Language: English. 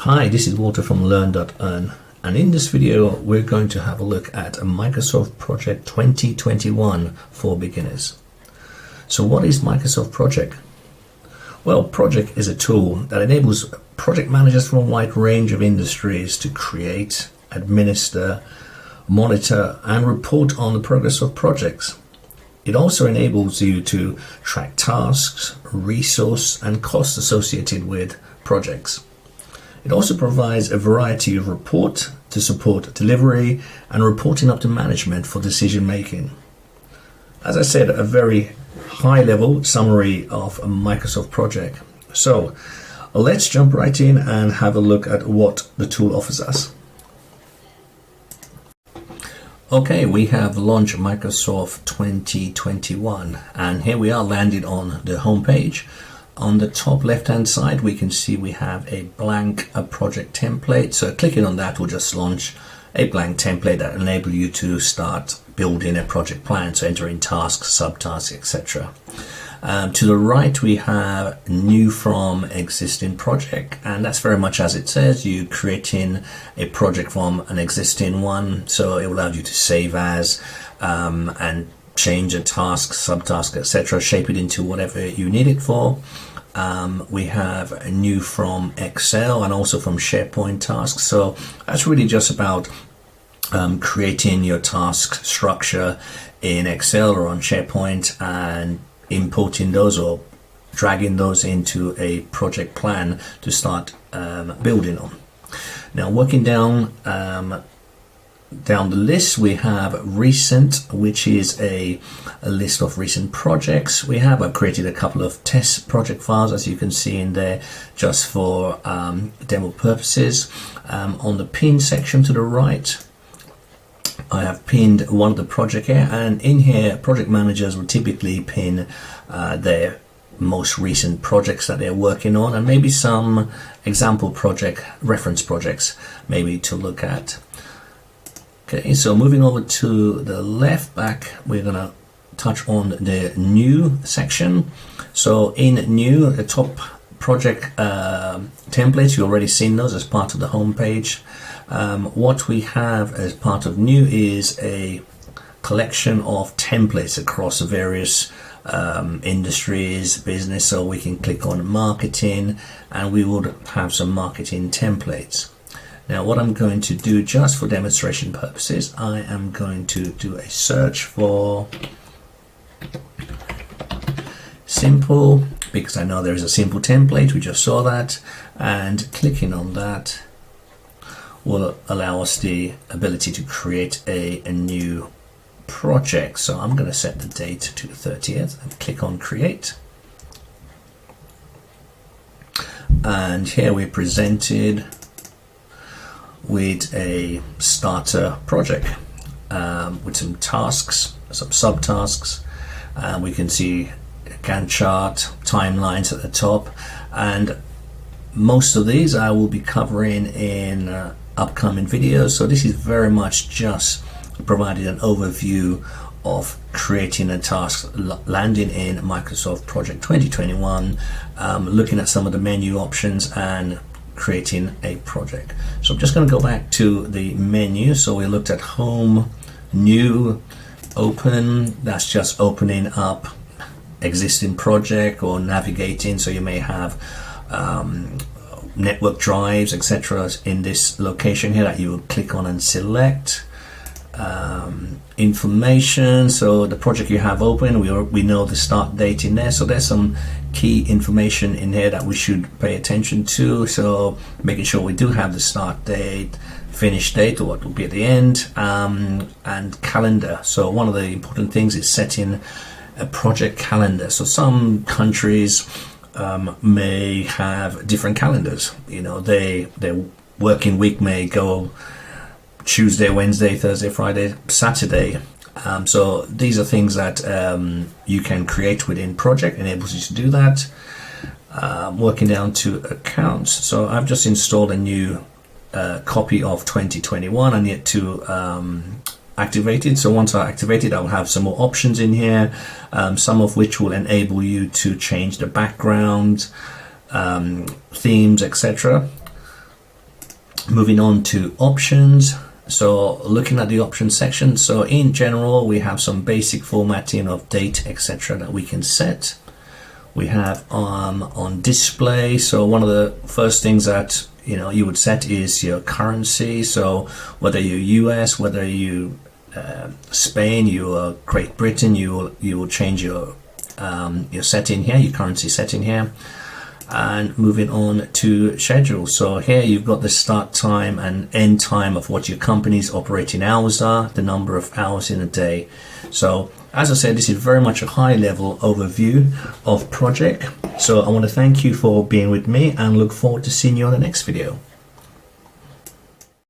Hi, this is Walter from Learn.earn, and in this video we're going to have a look at a Microsoft Project 2021 for beginners. So what is Microsoft Project? Well, Project is a tool that enables project managers from a wide range of industries to create, administer, monitor and report on the progress of projects. It also enables you to track tasks, resource and costs associated with projects. It also provides a variety of reports to support delivery and reporting up to management for decision making. As I said, a very high level summary of a Microsoft Project. So let's jump right in and have a look at what the tool offers us. Okay, we have launched Microsoft 2021 and here we are landed on the home page. On the top left hand side we can see we have a blank project template, so clicking on that will just launch a blank template that will enable you to start building a project plan, so entering tasks, subtasks, etc. To the right we have new from existing project, and that's very much as it says, you creating a project from an existing one, so it will allow you to save as and change a task, subtask, etc., shape it into whatever you need it for. We have a new from Excel and also from SharePoint tasks, so that's really just about creating your task structure in Excel or on SharePoint and importing those or dragging those into a project plan to start building on. Now working down the list we have recent, which is a list of recent projects. I've created a couple of test project files, as you can see in there, just for demo purposes. On the pin section to the right I have pinned one of the project here, and in here project managers will typically pin their most recent projects that they're working on and maybe some example project reference projects maybe to look at. Okay, so moving over to the left back, we're gonna touch on the new section. So in new, the top project templates, you've already seen those as part of the home page. What we have as part of new is a collection of templates across various industries, business, so we can click on marketing and we would have some marketing templates. Now what I'm going to do just for demonstration purposes, I am going to do a search for simple, because I know there is a simple template, we just saw that, and clicking on that will allow us the ability to create a new project. So I'm going to set the date to the 30th and click on create. And here we're presented with a starter project with some tasks, some subtasks. We can see a Gantt chart, timelines at the top, and most of these I will be covering in upcoming videos. So this is very much just providing an overview of creating a task, landing in Microsoft Project 2021, looking at some of the menu options and creating a project. So I'm just going to go back to the menu. So we looked at home, new, open, that's just opening up existing project or navigating, so you may have network drives, etc., in this location here that you will click on and select. Information, so the project you have open, we know the start date in there, so there's some key information in here that we should pay attention to, so making sure we do have the start date, finish date, or what will be at the end, and calendar. So one of the important things is setting a project calendar. So some countries may have different calendars, you know, their working week may go Tuesday, Wednesday, Thursday, Friday, Saturday. So these are things that you can create within project, enables you to do that. Working down to accounts, so I've just installed a new copy of 2021 and yet to activate it. So once I activate it, I'll have some more options in here, some of which will enable you to change the background, themes, etc. Moving on to options. So looking at the options section, so in general we have some basic formatting of date, etc. that we can set. We have on display, so one of the first things that you would set is your currency. So whether you're US, whether you Spain, you are Great Britain, you will change your setting here, your currency setting here. And moving on to schedule, so here you've got the start time and end time of what your company's operating hours are, the number of hours in a day. So as I said, this is very much a high level overview of Project. So I want to thank you for being with me and look forward to seeing you on the next video.